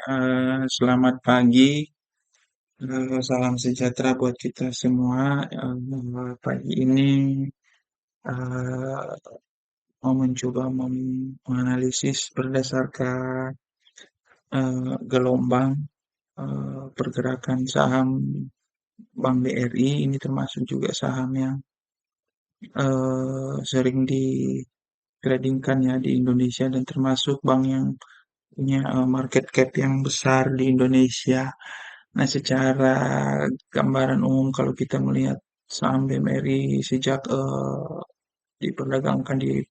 Selamat pagi, salam sejahtera buat kita semua. Pagi ini eh, mau mencoba menganalisis berdasarkan gelombang pergerakan saham Bank BRI. Ini termasuk juga saham yang sering ditradingkan ya di Indonesia dan termasuk bank yang punya market cap yang besar di Indonesia. Nah, secara gambaran umum kalau kita melihat saham BMRI sejak diperdagangkan di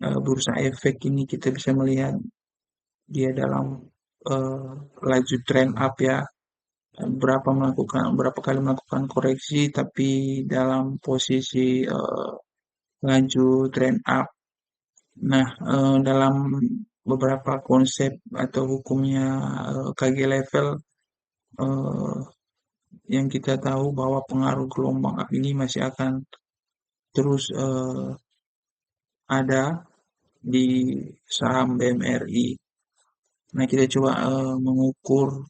bursa efek ini kita bisa melihat dia dalam eh, laju trend up ya. Berapa kali melakukan koreksi tapi dalam posisi laju trend up. Nah, dalam beberapa konsep atau hukumnya KG level, eh, yang kita tahu bahwa pengaruh gelombang ini masih akan terus ada di saham BMRI. Nah, kita coba mengukur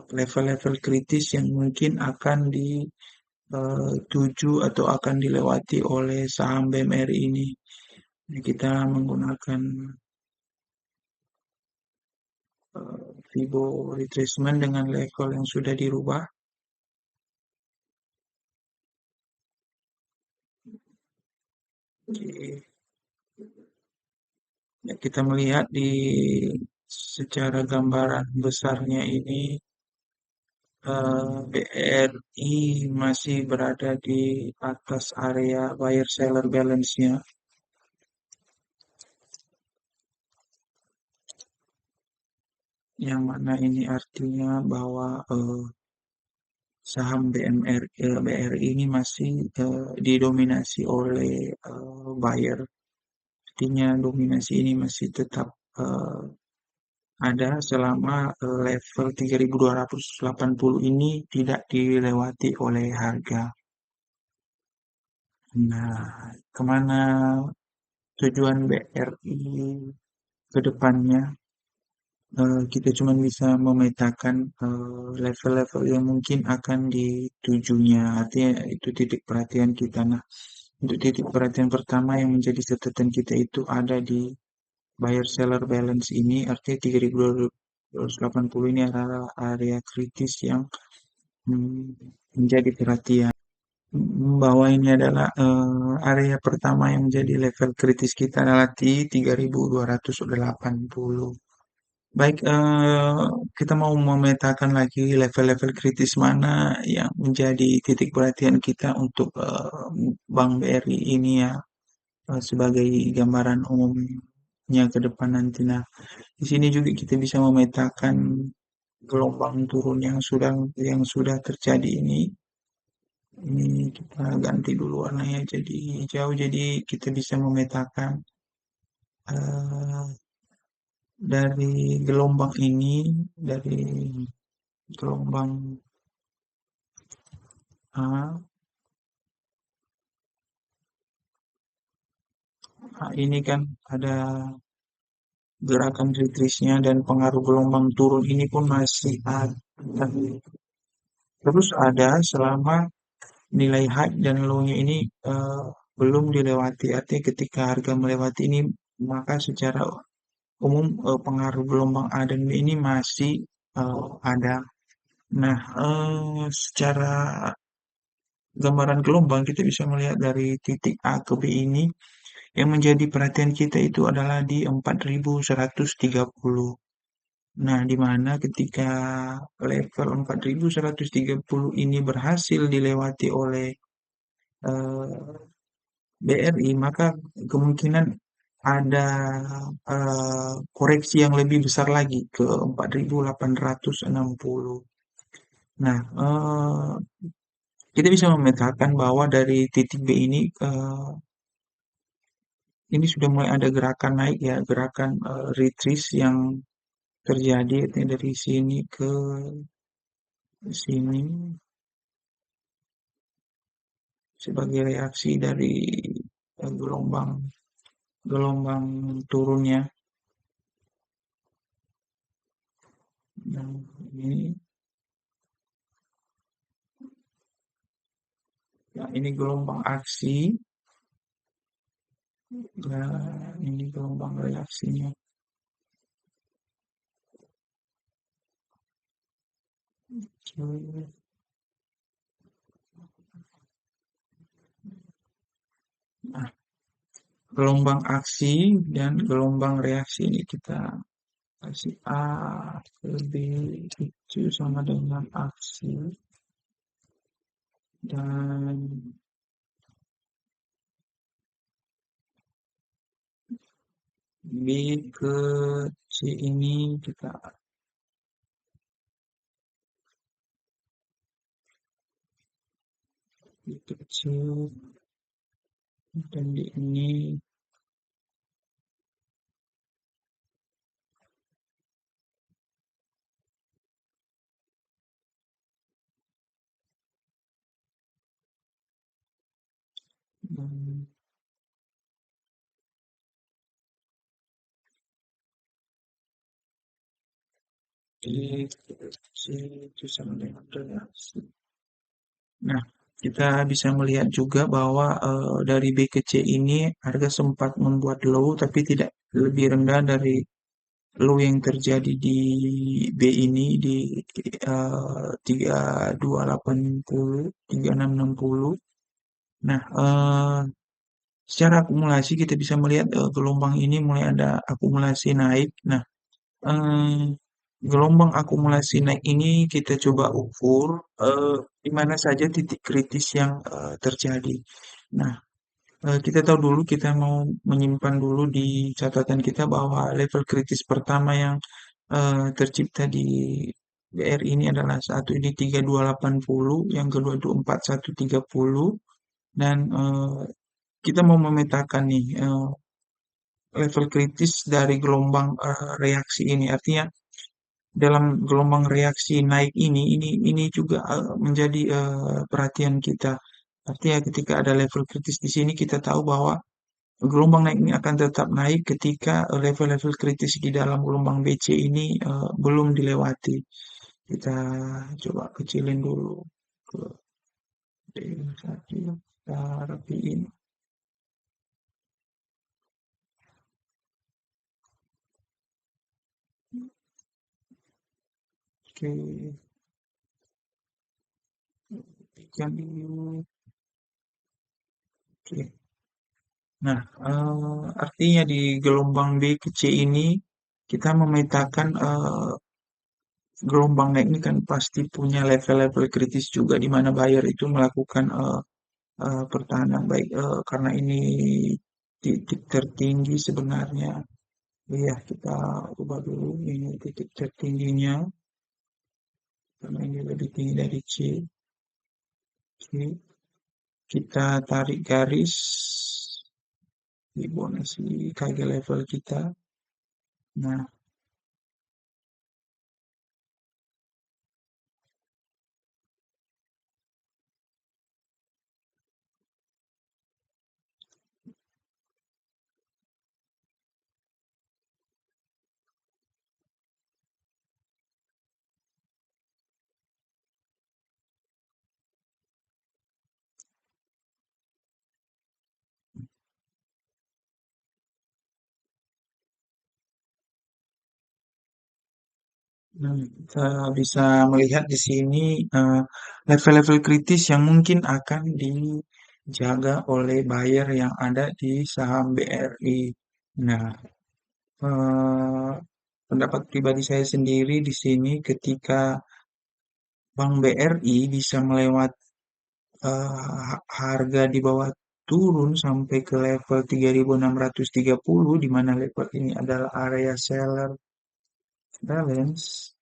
level-level kritis yang mungkin akan dituju atau akan dilewati oleh saham BMRI ini. Nah, kita menggunakan Fibo retracement dengan level yang sudah dirubah. Oke. Ya, kita melihat secara gambaran besarnya ini BRI masih berada di atas area buyer seller balance-nya, yang mana ini artinya bahwa saham BRI ini masih didominasi oleh buyer. Artinya dominasi ini masih tetap ada selama level 3.280 ini tidak dilewati oleh harga. Nah, kemana tujuan BRI ke depannya? Kita cuma bisa memetakan level-level yang mungkin akan ditujunya. Artinya itu titik perhatian kita. Nah, untuk titik perhatian pertama yang menjadi catatan kita itu ada di buyer seller balance ini. Artinya 3.280 ini adalah area kritis yang menjadi perhatian. Bahwa ini adalah area pertama yang menjadi level kritis kita adalah di 3.280. Baik, kita mau memetakan lagi level-level kritis mana yang menjadi titik perhatian kita untuk Bank BRI ini ya, sebagai gambaran umumnya ke depan nanti. Nah, di sini juga kita bisa memetakan gelombang turun yang sudah terjadi ini. Ini kita ganti dulu warnanya jadi hijau, jadi kita bisa memetakan eh, dari gelombang ini, dari gelombang A. Nah, ini kan ada gerakan retreat-nya dan pengaruh gelombang turun ini pun masih ada. Terus ada selama nilai high dan low-nya ini belum dilewati. Artinya ketika harga melewati ini, maka secara umum pengaruh gelombang A dan B ini masih ada. Nah, secara gambaran gelombang kita bisa melihat dari titik A ke B ini yang menjadi perhatian kita itu adalah di 4.130. Nah, di mana ketika level 4.130 ini berhasil dilewati oleh BRI, maka kemungkinan ada koreksi yang lebih besar lagi ke 4.860. Nah, kita bisa memetakan bahwa dari titik B ini sudah mulai ada gerakan naik ya, gerakan retrace yang terjadi artinya dari sini ke sini sebagai reaksi dari gelombang gelombang turunnya. Nah, ini ya ini gelombang aksi, dan ini gelombang reaksinya. Nah, gelombang aksi dan gelombang reaksi ini kita kasih A ke B itu sama dengan aksi, dan B ke C ini kita kecil, dan di ini dan D ke C itu sama dengan reaksi. Nah, kita bisa melihat juga bahwa dari B ke C ini harga sempat membuat low tapi tidak lebih rendah dari low yang terjadi di B ini di 3280, 3660. Nah, secara akumulasi kita bisa melihat gelombang ini mulai ada akumulasi naik. Nah, eh, gelombang akumulasi naik ini kita coba ukur di mana saja titik kritis yang terjadi. Nah, kita tahu dulu kita mau menyimpan dulu di catatan kita bahwa level kritis pertama yang tercipta di BR ini adalah satu ini 3280, yang kedua itu 4130, dan kita mau memetakan nih level kritis dari gelombang reaksi ini. Artinya dalam gelombang reaksi naik ini juga menjadi perhatian kita. Artinya ketika ada level kritis di sini kita tahu bahwa gelombang naik ini akan tetap naik ketika level-level kritis di dalam gelombang BC ini belum dilewati. Kita coba kecilin dulu ke D1, kita rapiin. Oke, ikan dulu. Oke. Nah, artinya di gelombang B ke C ini kita memetakan gelombang naik ini kan pasti punya level-level kritis juga di mana buyer itu melakukan pertahanan baik karena ini titik tertinggi sebenarnya. Ya, kita ubah dulu ini titik tertingginya karena ini lebih tinggi dari C. Oke, kita tarik garis di bonasi KG level kita. Nah, kita bisa melihat di sini level-level kritis yang mungkin akan dijaga oleh buyer yang ada di saham BRI. Nah, eh, pendapat pribadi saya sendiri di sini ketika Bank BRI bisa melewati harga di bawah turun sampai ke level 3630 di mana level ini adalah area seller balance,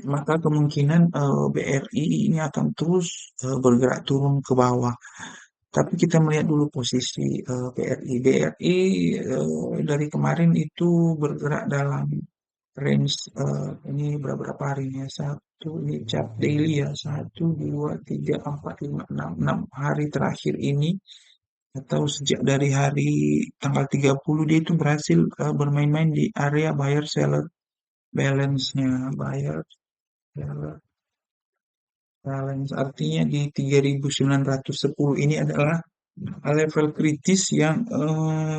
maka kemungkinan BRI ini akan terus bergerak turun ke bawah. Tapi kita melihat dulu posisi BRI. BRI dari kemarin itu bergerak dalam range ini berapa harinya? Satu ini chart daily ya, satu, dua, tiga, empat, lima, enam hari terakhir ini atau sejak dari hari tanggal 30 dia itu berhasil bermain-main di area buyer seller balance-nya buyer Balance artinya di 3.910 ini adalah level kritis yang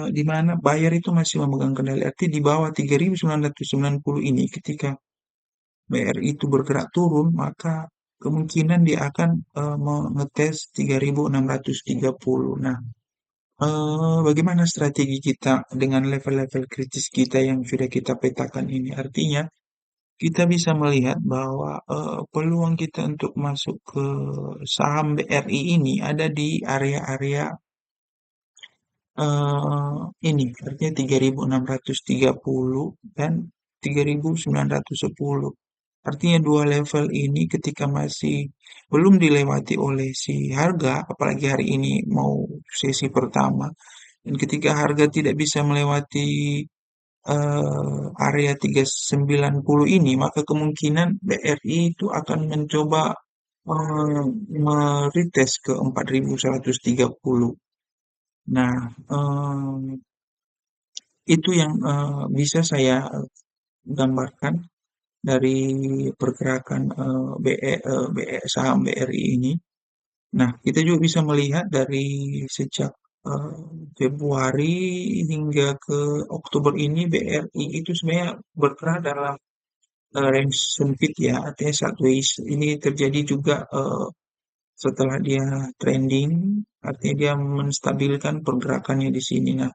di mana buyer itu masih memegang kendali. Arti di bawah 3.990 ini ketika BRI itu bergerak turun, maka kemungkinan dia akan mengetes 3.630. Nah, bagaimana strategi kita dengan level-level kritis kita yang sudah kita petakan ini? Artinya kita bisa melihat bahwa peluang kita untuk masuk ke saham BRI ini ada di area-area ini, artinya 3.630 dan 3.910. Artinya dua level ini ketika masih belum dilewati oleh si harga, apalagi hari ini mau sesi pertama, dan ketika harga tidak bisa melewati area 390 ini, maka kemungkinan BRI itu akan mencoba eh, meretest ke 4.130. Nah, itu yang bisa saya gambarkan dari pergerakan saham BRI ini. Nah, kita juga bisa melihat dari sejak eh, Februari hingga ke Oktober ini BRI itu sebenarnya bergerak dalam range sempit ya, artinya sideways. Ini terjadi juga setelah dia trending, artinya dia menstabilkan pergerakannya di sini. Nah,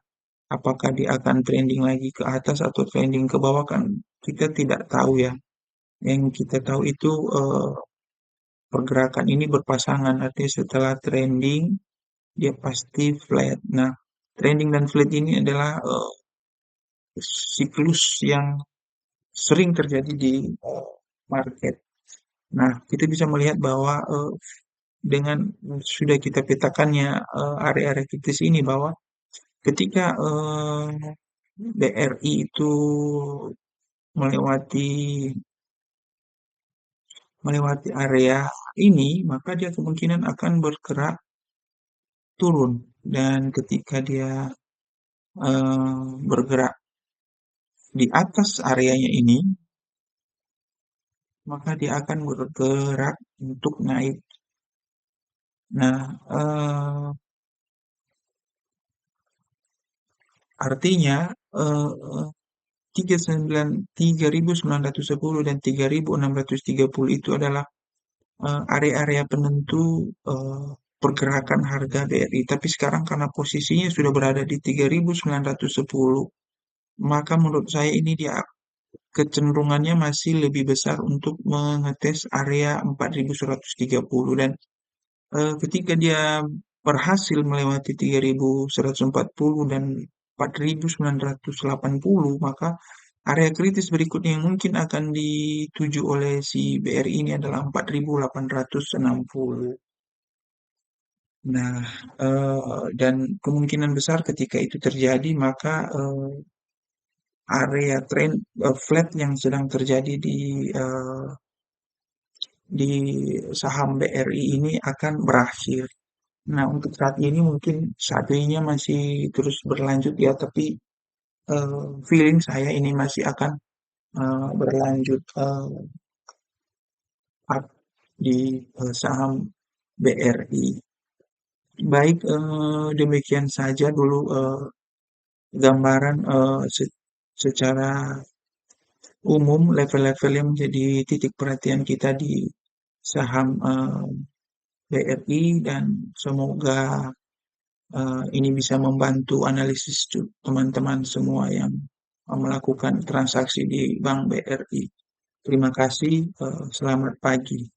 apakah dia akan trending lagi ke atas atau trending ke bawah kan kita tidak tahu ya. Yang kita tahu itu pergerakan ini berpasangan, artinya setelah trending dia pasti flat. Nah, trending dan flat ini adalah siklus yang sering terjadi di market. Nah, kita bisa melihat bahwa dengan sudah kita petakannya area-area kritis ini bahwa ketika BRI itu melewati melewati area ini, maka dia kemungkinan akan bergerak turun. Dan ketika dia bergerak di atas areanya ini, maka dia akan bergerak untuk naik. Nah, artinya eh, 3.910 dan 3.630 itu adalah area-area penentu pergerakan harga BRI. Tapi sekarang karena posisinya sudah berada di 3.910, maka menurut saya ini dia kecenderungannya masih lebih besar untuk mengetes area 4.130 dan ketika dia berhasil melewati 3.140 dan 4.980, maka area kritis berikutnya yang mungkin akan dituju oleh si BRI ini adalah 4.860. Nah, dan kemungkinan besar ketika itu terjadi, maka area trend flat yang sedang terjadi di saham BRI ini akan berakhir. Nah, untuk saat ini mungkin saat masih terus berlanjut ya, tapi feeling saya ini masih akan berlanjut up di saham BRI. Baik, demikian saja dulu gambaran secara umum level-level yang menjadi titik perhatian kita di saham BRI dan semoga ini bisa membantu analisis teman-teman semua yang melakukan transaksi di Bank BRI. Terima kasih, selamat pagi.